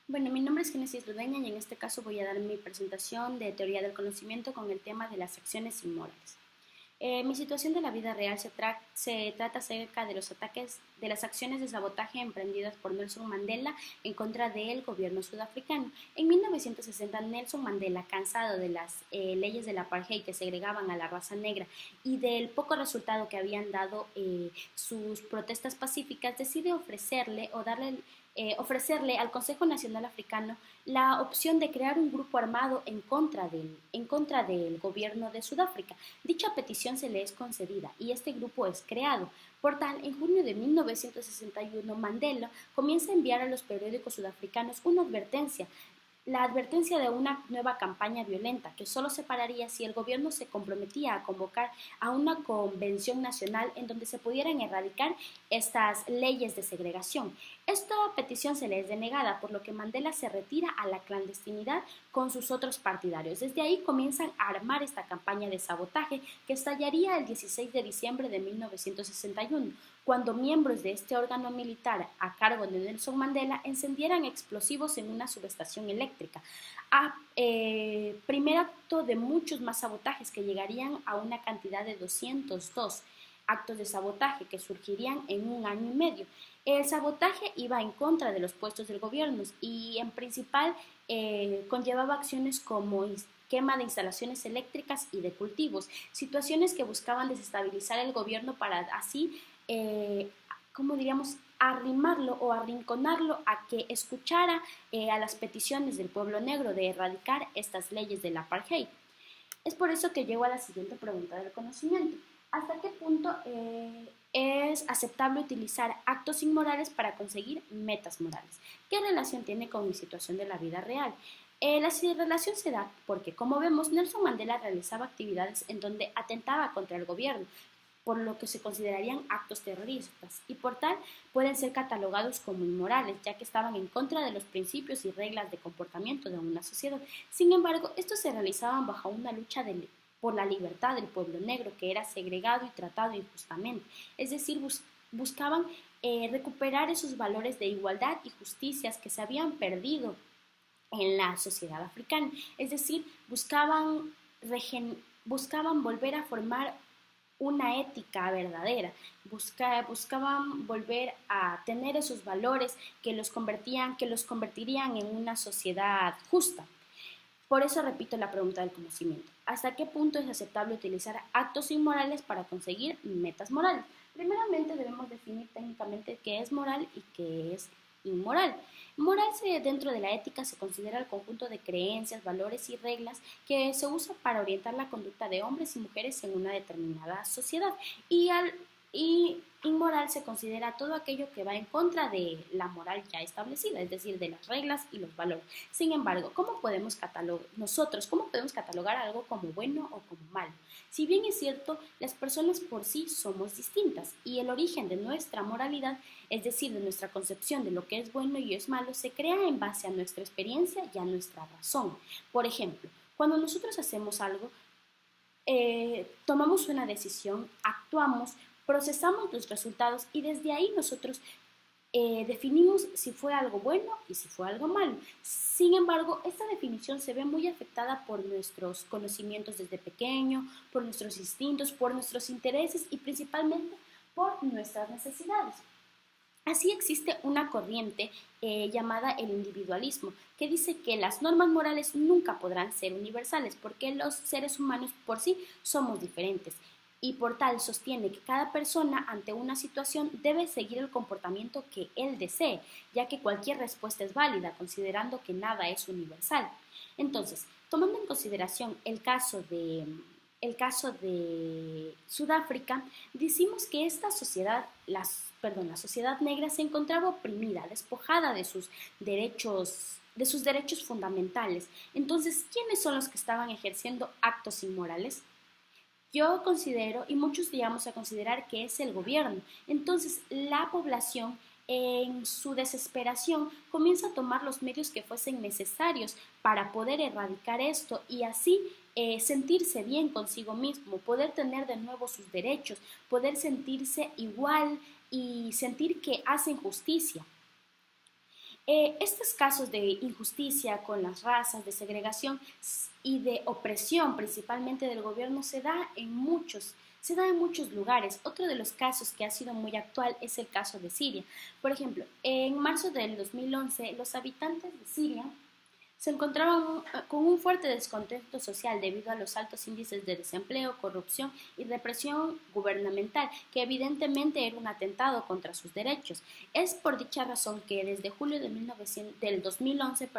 Bueno, mi nombre es Génesis Ludeña y en este caso voy a dar mi presentación de teoría del conocimiento con el tema de las acciones inmorales. Mi situación de la vida real se trata acerca de los ataques, de las acciones de sabotaje emprendidas por Nelson Mandela en contra del gobierno sudafricano. En 1960, Nelson Mandela, cansado de las leyes del apartheid que segregaban a la raza negra y del poco resultado que habían dado sus protestas pacíficas, decide ofrecerle al Consejo Nacional Africano la opción de crear un grupo armado en contra del gobierno de Sudáfrica. Dicha petición se le es concedida y este grupo es creado. Por tal, en junio de 1961, Mandela comienza a enviar a los periódicos sudafricanos una advertencia, la advertencia de una nueva campaña violenta que solo se pararía si el gobierno se comprometía a convocar a una convención nacional en donde se pudieran erradicar estas leyes de segregación. Esta petición se le es denegada, por lo que Mandela se retira a la clandestinidad con sus otros partidarios. Desde ahí comienzan a armar esta campaña de sabotaje que estallaría el 16 de diciembre de 1961, cuando miembros de este órgano militar a cargo de Nelson Mandela encendieran explosivos en una subestación eléctrica. Primer acto de muchos más sabotajes que llegarían a una cantidad de 202 actos de sabotaje que surgirían en un año y medio. El sabotaje iba en contra de los puestos del gobierno y en principal conllevaba acciones como quema de instalaciones eléctricas y de cultivos, situaciones que buscaban desestabilizar el gobierno para así, ¿cómo diríamos?, arrimarlo o arrinconarlo a que escuchara a las peticiones del pueblo negro de erradicar estas leyes del apartheid. Es por eso que llego a la siguiente pregunta del conocimiento. ¿Hasta qué punto es aceptable utilizar actos inmorales para conseguir metas morales? ¿Qué relación tiene con mi situación de la vida real? La relación se da porque, como vemos, Nelson Mandela realizaba actividades en donde atentaba contra el gobierno, por lo que se considerarían actos terroristas y por tal pueden ser catalogados como inmorales, ya que estaban en contra de los principios y reglas de comportamiento de una sociedad. Sin embargo, estos se realizaban bajo una lucha por la libertad del pueblo negro, que era segregado y tratado injustamente, es decir, buscaban recuperar esos valores de igualdad y justicias que se habían perdido en la sociedad africana, es decir, buscaban volver a formar una ética verdadera, buscaban volver a tener esos valores que los convertirían en una sociedad justa. Por eso repito la pregunta del conocimiento. ¿Hasta qué punto es aceptable utilizar actos inmorales para conseguir metas morales? Primeramente debemos definir técnicamente qué es moral y qué es inmoral. Moral dentro de la ética se considera el conjunto de creencias, valores y reglas que se usa para orientar la conducta de hombres y mujeres en una determinada sociedad. Y inmoral se considera todo aquello que va en contra de la moral ya establecida, es decir, de las reglas y los valores. Sin embargo, ¿cómo podemos catalogar algo como bueno o como malo? Si bien es cierto, las personas por sí somos distintas y el origen de nuestra moralidad, es decir, de nuestra concepción de lo que es bueno y es malo, se crea en base a nuestra experiencia y a nuestra razón. Por ejemplo, cuando nosotros hacemos algo, tomamos una decisión, actuamos, procesamos los resultados y desde ahí nosotros definimos si fue algo bueno y si fue algo malo. Sin embargo, esta definición se ve muy afectada por nuestros conocimientos desde pequeño, por nuestros instintos, por nuestros intereses y principalmente por nuestras necesidades. Así existe una corriente llamada el individualismo, que dice que las normas morales nunca podrán ser universales porque los seres humanos por sí somos diferentes y por tal sostiene que cada persona ante una situación debe seguir el comportamiento que él desee, ya que cualquier respuesta es válida, considerando que nada es universal. Entonces, tomando en consideración el caso de Sudáfrica, decimos que esta sociedad, la sociedad negra se encontraba oprimida, despojada de sus derechos fundamentales. Entonces, ¿quiénes son los que estaban ejerciendo actos inmorales? Yo considero, y muchos llegamos a considerar, que es el gobierno. Entonces, la población, en su desesperación, comienza a tomar los medios que fuesen necesarios para poder erradicar esto y así sentirse bien consigo mismo, poder tener de nuevo sus derechos, poder sentirse igual y sentir que hacen justicia. Estos casos de injusticia con las razas, de segregación y de opresión, principalmente del gobierno, se da en muchos lugares. Otro de los casos que ha sido muy actual es el caso de Siria. Por ejemplo, en marzo del 2011, los habitantes de Siria se encontraban con un fuerte descontento social debido a los altos índices de desempleo, corrupción y represión gubernamental, que evidentemente era un atentado contra sus derechos. Es por dicha razón que desde julio del 2011,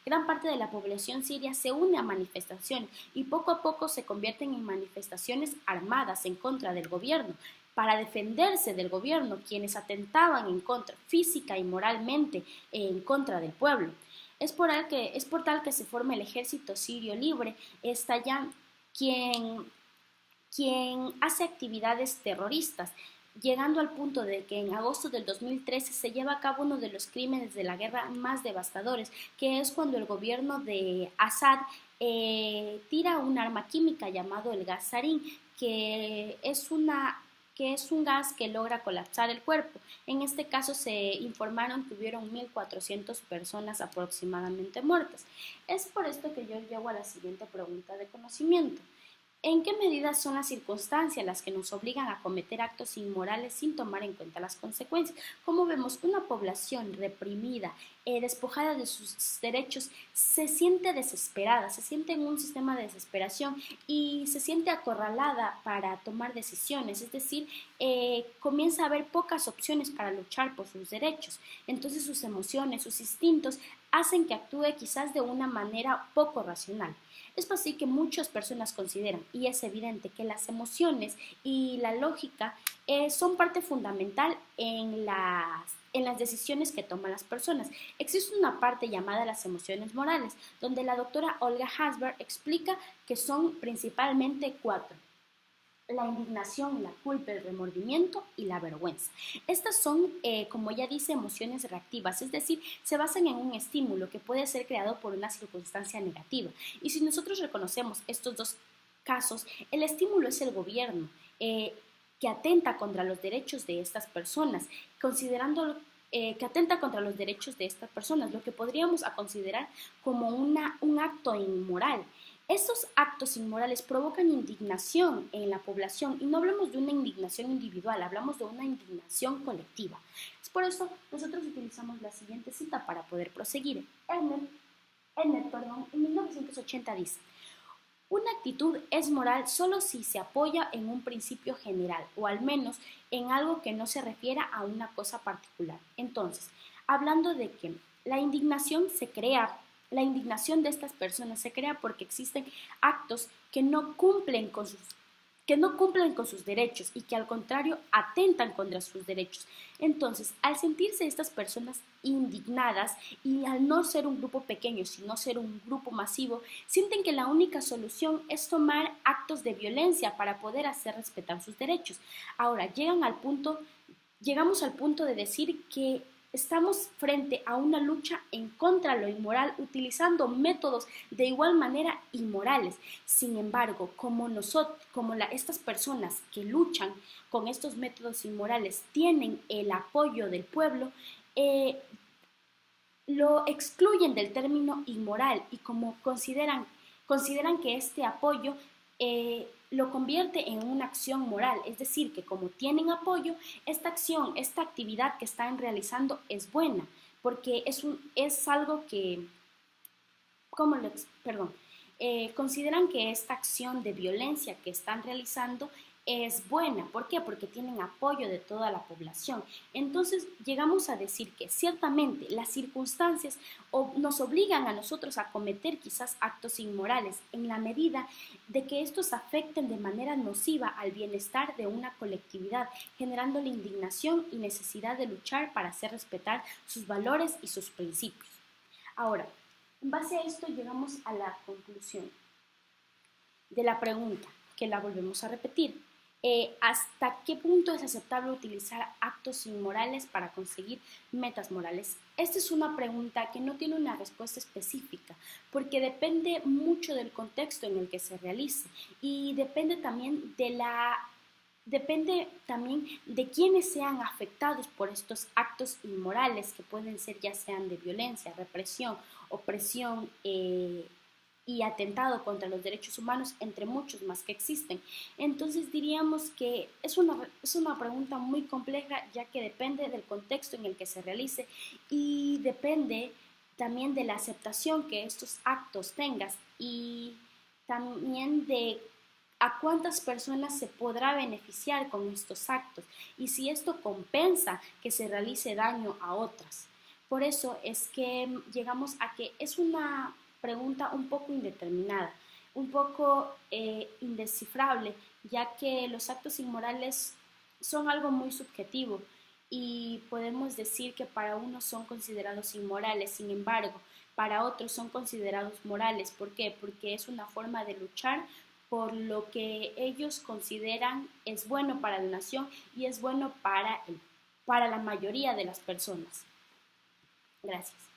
gran parte de la población siria se une a manifestaciones y poco a poco se convierten en manifestaciones armadas en contra del gobierno para defenderse del gobierno, quienes atentaban en contra, física y moralmente, en contra del pueblo. Es por tal que se forma el Ejército Sirio Libre, Estallán, quien, quien hace actividades terroristas, llegando al punto de que en agosto del 2013 se lleva a cabo uno de los crímenes de la guerra más devastadores, que es cuando el gobierno de Assad tira un arma química llamado el gas sarín, que es un gas que logra colapsar el cuerpo. En este caso se informaron que hubieron 1.400 personas aproximadamente muertas. Es por esto que yo llego a la siguiente pregunta de conocimiento. ¿En qué medida son las circunstancias las que nos obligan a cometer actos inmorales sin tomar en cuenta las consecuencias? Como vemos, una población reprimida, despojada de sus derechos, se siente desesperada, se siente en un sistema de desesperación y se siente acorralada para tomar decisiones, es decir, comienza a haber pocas opciones para luchar por sus derechos. Entonces sus emociones, sus instintos hacen que actúe quizás de una manera poco racional. Es así que muchas personas consideran, y es evidente, que las emociones y la lógica son parte fundamental en las decisiones que toman las personas. Existe una parte llamada las emociones morales, donde la doctora Olga Hasberg explica que son principalmente cuatro: la indignación, la culpa, el remordimiento y la vergüenza. Estas son, como ya dice, emociones reactivas, es decir, se basan en un estímulo que puede ser creado por una circunstancia negativa. Y si nosotros reconocemos estos dos casos, el estímulo es el gobierno, que atenta contra los derechos de estas personas, considerando que atenta contra los derechos de estas personas, lo que podríamos considerar como un acto inmoral. Estos actos inmorales provocan indignación en la población y no hablamos de una indignación individual, hablamos de una indignación colectiva. Es por eso nosotros utilizamos la siguiente cita para poder proseguir. En 1980 dice: una actitud es moral solo si se apoya en un principio general o al menos en algo que no se refiera a una cosa particular. Entonces, hablando de que la indignación de estas personas se crea porque existen actos que no cumplen con sus derechos y que al contrario atentan contra sus derechos. Entonces, al sentirse estas personas indignadas y al no ser un grupo pequeño, sino ser un grupo masivo, sienten que la única solución es tomar actos de violencia para poder hacer respetar sus derechos. Ahora, llegamos al punto de decir que estamos frente a una lucha en contra de lo inmoral utilizando métodos de igual manera inmorales. Sin embargo, estas personas que luchan con estos métodos inmorales tienen el apoyo del pueblo, lo excluyen del término inmoral y como consideran que este apoyo lo convierte en una acción moral, es decir, que como tienen apoyo, esta acción, esta actividad que están realizando es buena, porque es algo que, consideran que esta acción de violencia que están realizando es buena. ¿Por qué? Porque tienen apoyo de toda la población. Entonces llegamos a decir que ciertamente las circunstancias nos obligan a nosotros a cometer quizás actos inmorales en la medida de que estos afecten de manera nociva al bienestar de una colectividad, generando la indignación y necesidad de luchar para hacer respetar sus valores y sus principios. Ahora, en base a esto llegamos a la conclusión de la pregunta, que la volvemos a repetir. ¿Hasta qué punto es aceptable utilizar actos inmorales para conseguir metas morales? Esta es una pregunta que no tiene una respuesta específica, porque depende mucho del contexto en el que se realice y depende también depende también de quienes sean afectados por estos actos inmorales que pueden ser ya sean de violencia, represión, opresión y atentado contra los derechos humanos, entre muchos más que existen. Entonces diríamos que es una pregunta muy compleja, ya que depende del contexto en el que se realice y depende también de la aceptación que estos actos tengas y también de a cuántas personas se podrá beneficiar con estos actos y si esto compensa que se realice daño a otras. Por eso es que llegamos a que es una pregunta un poco indeterminada, un poco indescifrable, ya que los actos inmorales son algo muy subjetivo y podemos decir que para unos son considerados inmorales, sin embargo, para otros son considerados morales. ¿Por qué? Porque es una forma de luchar por lo que ellos consideran es bueno para la nación y es bueno para la mayoría de las personas. Gracias.